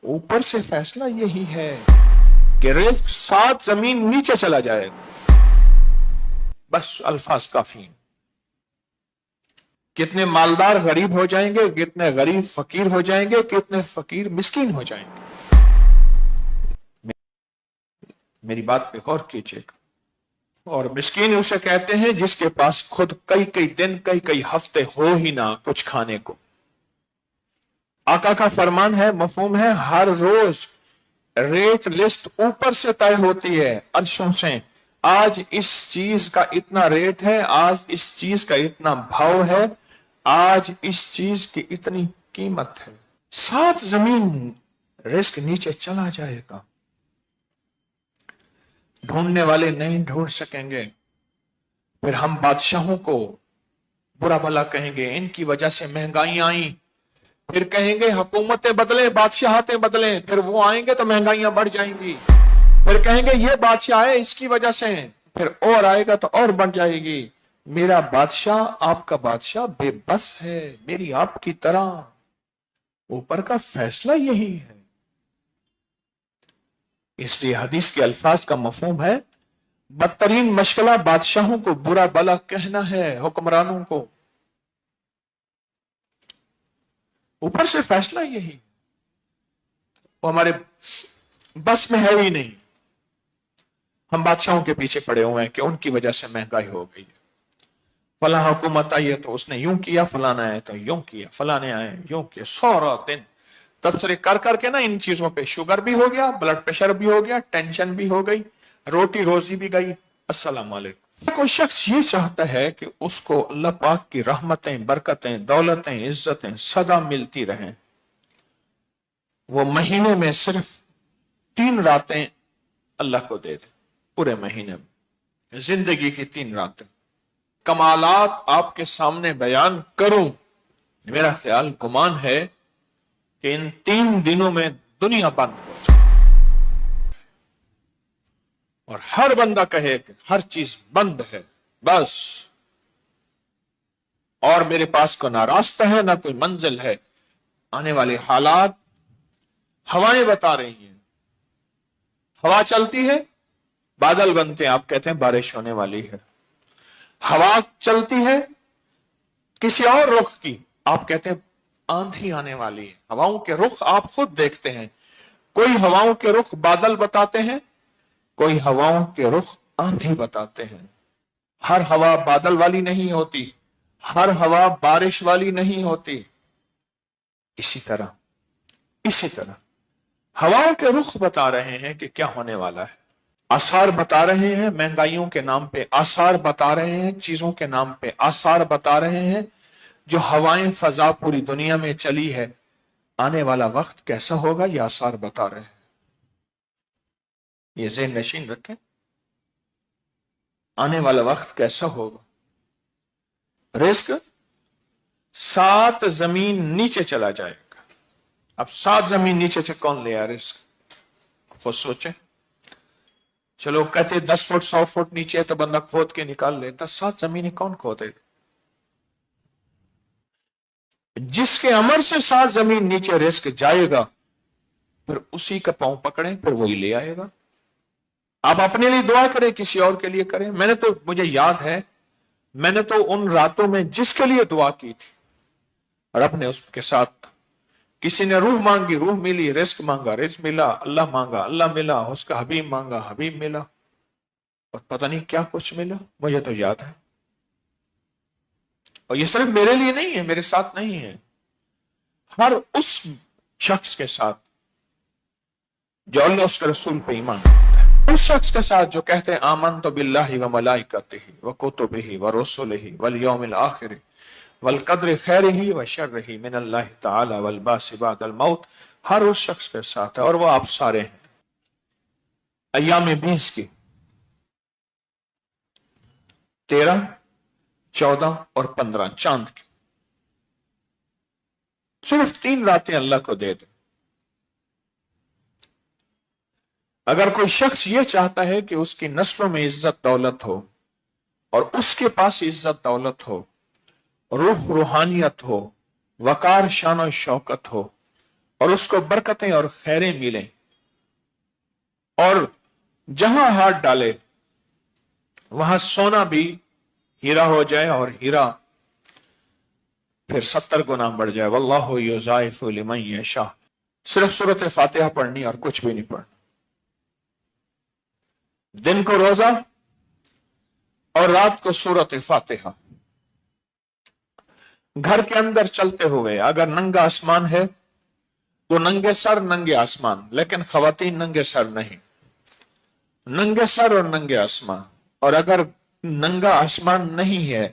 اوپر سے فیصلہ یہی ہے کہ رزق 7 زمین نیچے چلا جائے گا. بس الفاظ کافی ہیں. کتنے مالدار غریب ہو جائیں گے، کتنے غریب فقیر ہو جائیں گے، کتنے فقیر مسکین ہو جائیں گے. میری بات پہ غور کیجیے گا. اور مسکین اسے کہتے ہیں جس کے پاس خود کئی دن کئی ہفتے ہو ہی نہ کچھ کھانے کو. آقا کا فرمان ہے، مفہوم ہے، ہر روز ریٹ لسٹ اوپر سے طے ہوتی ہے عرشوں سے. آج اس چیز کا اتنا ریٹ ہے، آج اس چیز کا اتنا بھاؤ ہے، آج اس چیز کی اتنی قیمت ہے. 7 زمین رزق نیچے چلا جائے گا. ڈھونڈنے والے نہیں ڈھونڈ سکیں گے. پھر ہم بادشاہوں کو برا بھلا کہیں گے، ان کی وجہ سے مہنگائیاں آئیں. پھر کہیں گے حکومتیں بدلیں، بادشاہتیں بدلیں، پھر وہ آئیں گے تو مہنگائیاں بڑھ جائیں گی. پھر کہیں گے یہ بادشاہ ہے اس کی وجہ سے، پھر اور آئے گا تو اور بڑھ جائے گی. میرا بادشاہ، آپ کا بادشاہ بے بس ہے، میری آپ کی طرح. اوپر کا فیصلہ یہی ہے. اس لیے حدیث کے الفاظ کا مفہوم ہے، بدترین مشغلہ بادشاہوں کو برا بلا کہنا ہے، حکمرانوں کو. اوپر سے فیصلہ یہی. وہ ہمارے بس میں ہے ہی نہیں. ہم بادشاہوں کے پیچھے پڑے ہوئے ہیں کہ ان کی وجہ سے مہنگائی ہو گئی ہے. فلاں حکومت آئی ہے تو اس نے یوں کیا، فلاں نے آئے تو یوں کیا، فلاں نے آئے یوں کیا. 100 دن تبصرے کر کے نا ان چیزوں پہ شوگر بھی ہو گیا، بلڈ پریشر بھی ہو گیا، ٹینشن بھی ہو گئی، روٹی روزی بھی گئی. السلام علیکم. کوئی شخص یہ چاہتا ہے کہ اس کو اللہ پاک کی رحمتیں، برکتیں، دولتیں، عزتیں سدا ملتی رہیں. وہ مہینے میں صرف 3 راتیں اللہ کو دے دے، پورے مہینے میں زندگی کی 3 راتیں. کمالات آپ کے سامنے بیان کروں، میرا خیال گمان ہے کہ ان 3 دنوں میں دنیا بند ہو جائے اور ہر بندہ کہے کہ ہر چیز بند ہے بس، اور میرے پاس کوئی نہ راستہ ہے نہ کوئی منزل ہے. آنے والے حالات ہوائیں بتا رہی ہیں. ہوا چلتی ہے، بادل بنتے ہیں، آپ کہتے ہیں بارش ہونے والی ہے. ہوا چلتی ہے کسی اور رخ کی، آپ کہتے ہیں آندھی آنے والی ہے. ہواؤں کے رخ آپ خود دیکھتے ہیں. کوئی ہواؤں کے رخ بادل بتاتے ہیں، کوئی ہواؤں کے رخ آندھی بتاتے ہیں. ہر ہوا بادل والی نہیں ہوتی، ہر ہوا بارش والی نہیں ہوتی. اسی طرح ہواؤں کے رخ بتا رہے ہیں کہ کیا ہونے والا ہے. آثار بتا رہے ہیں مہنگائیوں کے نام پہ، آثار بتا رہے ہیں چیزوں کے نام پہ، آثار بتا رہے ہیں جو ہوائیں فضا پوری دنیا میں چلی ہے. آنے والا وقت کیسا ہوگا یہ آثار بتا رہے ہیں. یہ ذہن نشین رکھیں، آنے والا وقت کیسا ہوگا. رزق 7 زمین نیچے چلا جائے گا. اب 7 زمین نیچے سے کون لے آ رزق؟ خود سوچیں. چلو کہتے 10 فٹ 100 فٹ نیچے ہے تو بندہ کھود کے نکال لیتا. 7 زمینیں کون کھودے گا؟ جس کے عمر سے 7 زمین نیچے رزق جائے گا، پھر اسی کا پاؤں پکڑیں، پھر وہی لے آئے گا. آپ اپنے لیے دعا کریں، کسی اور کے لیے کریں. مجھے یاد ہے، میں نے تو ان راتوں میں جس کے لیے دعا کی تھی، رب نے اس کے ساتھ، کسی نے روح مانگی، روح ملی، رزق مانگا، رزق ملا، اللہ مانگا، اللہ ملا، اس کا حبیب مانگا، حبیب ملا، اور پتہ نہیں کیا کچھ ملا. مجھے تو یاد ہے. اور یہ صرف میرے لیے نہیں ہے، میرے ساتھ نہیں ہے، ہر اس شخص کے ساتھ جو اللہ اس کے رسول پہ ایمان رکھتا ہے، اس شخص کے ساتھ جو کہتے ہیں آمنت باللہ وملائکتہ وکتبہ ورسلہ والیوم الآخر والقدر خیرہ وشرہ من اللہ تعالی والبعث بعد الموت. ہر اس شخص کے ساتھ ہے، اور وہ آپ سارے ہیں. ایام 20 کی 13، 14 اور 15 چاند کی صرف 3 راتیں اللہ کو دے دیں. اگر کوئی شخص یہ چاہتا ہے کہ اس کی نسلوں میں عزت دولت ہو، اور اس کے پاس عزت دولت ہو، روح روحانیت ہو، وقار شان و شوکت ہو، اور اس کو برکتیں اور خیریں ملیں، اور جہاں ہاتھ ڈالے وہاں سونا بھی ہیرا ہو جائے، اور ہیرا پھر 70 گنا بڑھ جائے۔ واللہ یضاعف لمن یشاء۔ صرف سورۃ فاتحہ پڑھنی اور کچھ بھی نہیں پڑھنا۔ دن کو روزہ اور رات کو سورۃ فاتحہ۔ گھر کے اندر چلتے ہوئے اگر ننگا آسمان ہے تو ننگے سر ننگے آسمان، لیکن خواتین ننگے سر نہیں، ننگے سر اور ننگے آسمان۔ اور اگر ننگا آسمان نہیں ہے،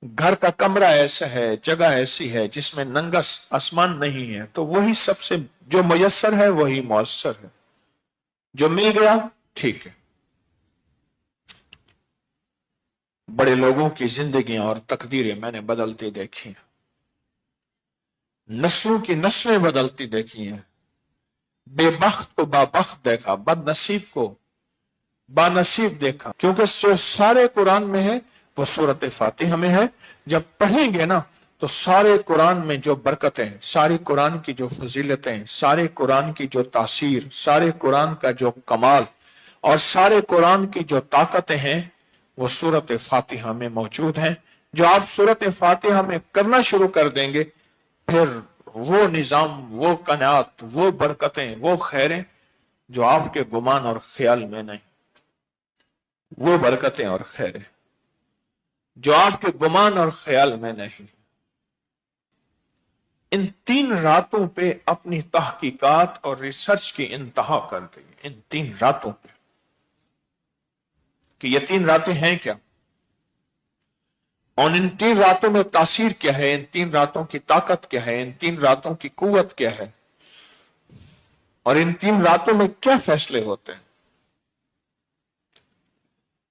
گھر کا کمرہ ایسا ہے، جگہ ایسی ہے جس میں ننگا آسمان نہیں ہے، تو وہی سب سے جو میسر ہے وہی مؤثر ہے، جو مل گیا ٹھیک ہے۔ بڑے لوگوں کی زندگیاں اور تقدیریں میں نے بدلتی دیکھی ہیں، نسلوں کی نسلیں بدلتی دیکھی ہیں، بے بخت کو بابخت دیکھا، بد نصیب کو بانصیب دیکھا، کیونکہ جو سارے قرآن میں ہے وہ سورۃ فاتحہ میں ہے۔ جب پڑھیں گے نا تو سارے قرآن میں جو برکتیں، ساری قرآن کی جو فضیلتیں، سارے قرآن کی جو تاثیر، سارے قرآن کا جو کمال اور سارے قرآن کی جو طاقتیں ہیں وہ سورۃ فاتحہ میں موجود ہیں۔ جو آپ سورۃ فاتحہ میں کرنا شروع کر دیں گے، پھر وہ نظام، وہ قناعت، وہ برکتیں، وہ خیریں جو آپ کے گمان اور خیال میں نہیں، وہ برکتیں اور خیریں جو آپ کے گمان اور خیال میں نہیں۔ ان 3 راتوں پہ اپنی تحقیقات اور ریسرچ کی انتہا کر دی، ان 3 راتوں پہ، کہ یہ 3 راتیں ہیں کیا، اور ان 3 راتوں میں تاثیر کیا ہے، ان 3 راتوں کی طاقت کیا ہے، ان 3 راتوں کی قوت کیا ہے، اور ان 3 راتوں میں کیا فیصلے ہوتے ہیں۔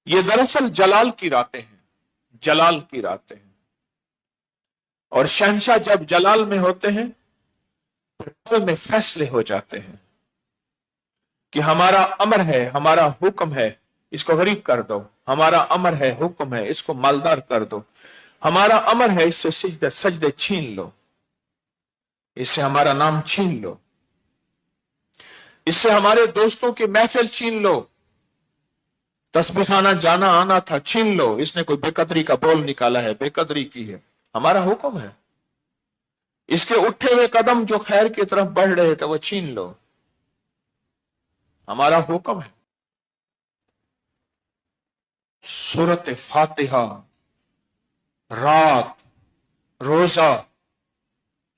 یہ دراصل جلال کی راتیں ہیں، جلال کی راتیں ہیں، اور شہنشاہ جب جلال میں ہوتے ہیں تو پل میں فیصلے ہو جاتے ہیں کہ ہمارا امر ہے، ہمارا حکم ہے، اس کو غریب کر دو، ہمارا امر ہے، حکم ہے، اس کو مالدار کر دو، ہمارا امر ہے، اس سے سجدے چھین لو، اس سے ہمارا نام چھین لو، اس سے ہمارے دوستوں کی محفل چھین لو، تسبیح خانہ جانا آنا تھا چھین لو، اس نے کوئی بے قدری کا بول نکالا ہے، بے قدری کی ہے، ہمارا حکم ہے، اس کے اٹھے ہوئے قدم جو خیر کی طرف بڑھ رہے تھے وہ چھین لو، ہمارا حکم ہے۔ سورۃ فاتحہ، رات، روزہ،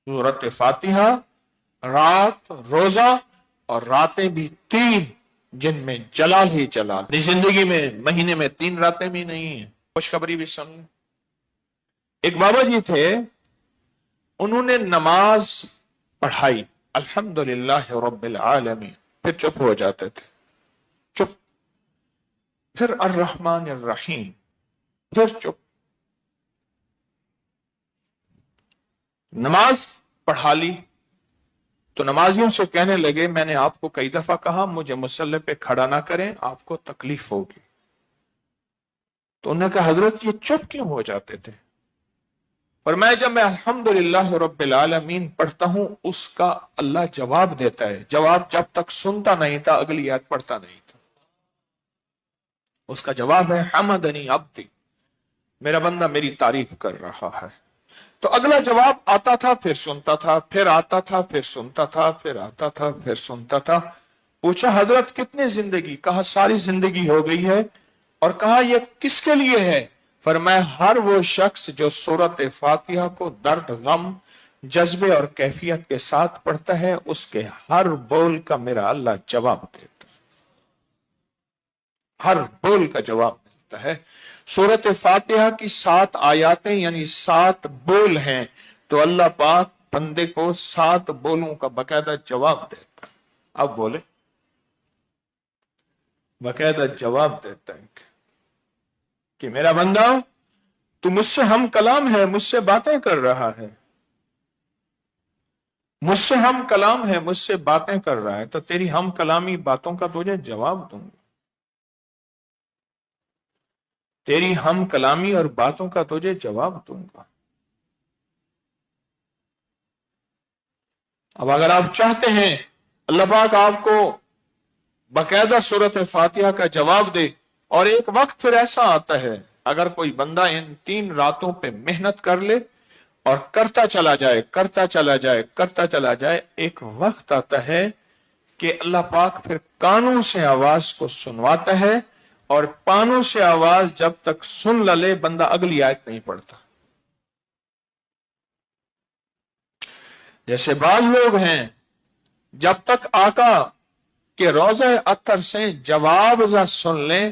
سورۃ فاتحہ، رات، روزہ، اور راتیں بھی 3 جن میں جلال ہی جلال۔ اپنی زندگی میں مہینے میں 3 راتیں بھی نہیں ہیں۔ خوشخبری بھی سن لیں۔ ایک بابا جی تھے، انہوں نے نماز پڑھائی، الحمدللہ رب العالمین، پھر چپ ہو جاتے تھے، چپ، پھر الرحمن الرحیم، پھر چپ۔ نماز پڑھا لی تو نمازیوں سے کہنے لگے، میں نے آپ کو کئی دفعہ کہا مجھے مصلی پہ کھڑا نہ کریں، آپ کو تکلیف ہوگی۔ تو انہوں نے کہا حضرت یہ چپ کیوں ہو جاتے تھے؟ اور جب میں الحمدللہ رب العالمین پڑھتا ہوں اس کا اللہ جواب دیتا ہے، جواب جب تک سنتا نہیں تھا اگلی آیت پڑھتا نہیں تھا، اس کا جواب ہے حمدنی عبدی، میرا بندہ میری تعریف کر رہا ہے۔ تو اگلا جواب آتا تھا، پھر سنتا تھا، پھر آتا تھا، پھر سنتا تھا، پھر آتا تھا، پھر سنتا تھا۔ پوچھا حضرت کتنی زندگی؟ کہا ساری زندگی ہو گئی ہے۔ اور کہا یہ کس کے لیے ہے؟ فرمایا ہر وہ شخص جو سورۃ فاتحہ کو درد، غم، جذبے اور کیفیت کے ساتھ پڑھتا ہے، اس کے ہر بول کا میرا اللہ جواب دیتا ہے، ہر بول کا جواب ملتا ہے۔ سورۃ فاتحہ کی 7 آیاتیں یعنی 7 بول ہیں، تو اللہ پاک بندے کو 7 بولوں کا باقاعدہ جواب دیتا ہے۔ اب بولے، باقاعدہ جواب دیتا ہے کہ میرا بندہ تو مجھ سے ہم کلام ہے، مجھ سے باتیں کر رہا ہے، مجھ سے ہم کلام ہے، مجھ سے باتیں کر رہا ہے، تو تیری ہم کلامی باتوں کا تجھے جواب دوں گا، تیری ہم کلامی اور باتوں کا تجھے جواب دوں گا۔ اب اگر آپ چاہتے ہیں اللہ پاک آپ کو باقاعدہ سورت فاتحہ کا جواب دے، اور ایک وقت پھر ایسا آتا ہے اگر کوئی بندہ ان 3 راتوں پہ محنت کر لے اور کرتا چلا جائے کرتا چلا جائے کرتا چلا جائے، ایک وقت آتا ہے کہ اللہ پاک پھر کانوں سے آواز کو سنواتا ہے، اور کانوں سے آواز جب تک سن لے بندہ اگلی آیت نہیں پڑھتا۔ جیسے بعض لوگ ہیں جب تک آقا کہ روضہ اطہر سے جواب سن لیں